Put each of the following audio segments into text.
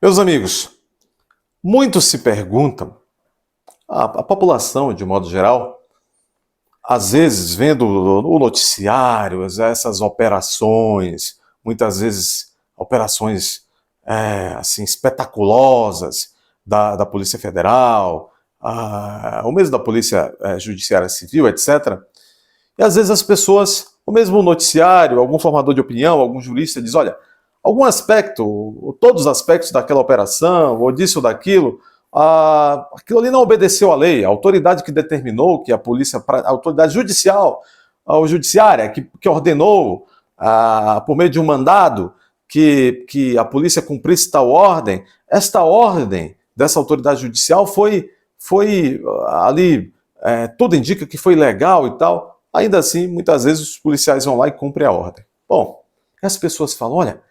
Meus amigos, muitos se perguntam, a população de modo geral, às vezes vendo o noticiário, essas operações, muitas vezes operações assim espetaculosas da Polícia Federal, ou mesmo da Polícia Judiciária Civil, etc. E às vezes as pessoas, ou mesmo o noticiário, algum formador de opinião, algum jurista diz, olha, algum aspecto, ou todos os aspectos daquela operação, ou disso ou daquilo, aquilo ali não obedeceu à lei. A autoridade que determinou que a polícia, a autoridade judicial, ou judiciária, que ordenou, por meio de um mandado, que a polícia cumprisse tal ordem, esta ordem dessa autoridade judicial foi ali, tudo indica que foi legal e tal. Ainda assim, muitas vezes os policiais vão lá e cumprem a ordem. Bom, as pessoas falam, olha,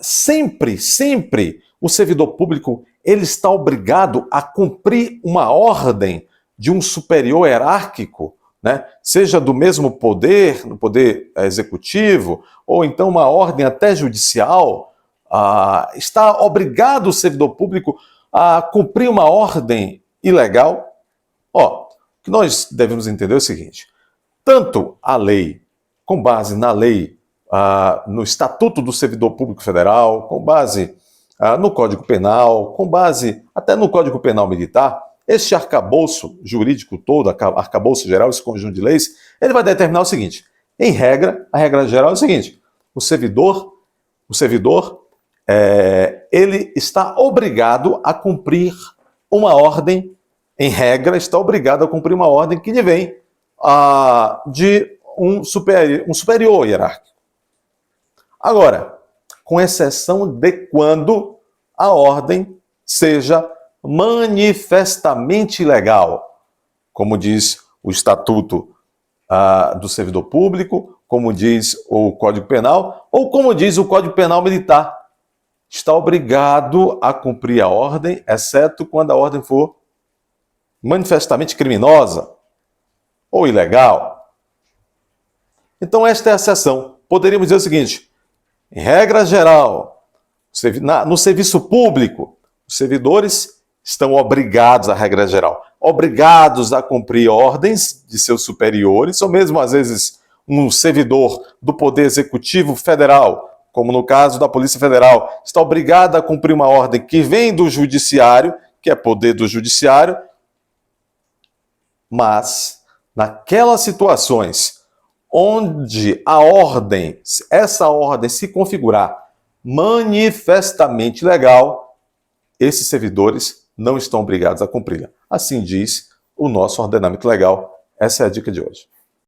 sempre o servidor público ele está obrigado a cumprir uma ordem de um superior hierárquico, né? Seja do mesmo poder, no poder executivo, ou então uma ordem até judicial. Está obrigado o servidor público a cumprir uma ordem ilegal? O que nós devemos entender é o seguinte: tanto a lei, com base na lei, no Estatuto do Servidor Público Federal, com base no Código Penal, com base até no Código Penal Militar, este arcabouço jurídico todo, arcabouço geral, esse conjunto de leis, ele vai determinar o seguinte: em regra, a regra geral é o seguinte: o servidor, ele está obrigado a cumprir uma ordem, em regra, está obrigado a cumprir uma ordem que lhe vem de um superior hierárquico. Agora, com exceção de quando a ordem seja manifestamente ilegal, como diz o Estatuto do Servidor Público, como diz o Código Penal, ou como diz o Código Penal Militar. Está obrigado a cumprir a ordem, exceto quando a ordem for manifestamente criminosa ou ilegal. Então esta é a exceção. Poderíamos dizer o seguinte: em regra geral, no serviço público, os servidores estão obrigados, à regra geral, obrigados a cumprir ordens de seus superiores, ou mesmo às vezes um servidor do Poder Executivo Federal, como no caso da Polícia Federal, está obrigado a cumprir uma ordem que vem do Judiciário, que é poder do Judiciário. Mas, naquelas situações onde essa ordem se configurar manifestamente legal, esses servidores não estão obrigados a cumpri-la. Assim diz o nosso ordenamento legal. Essa é a dica de hoje.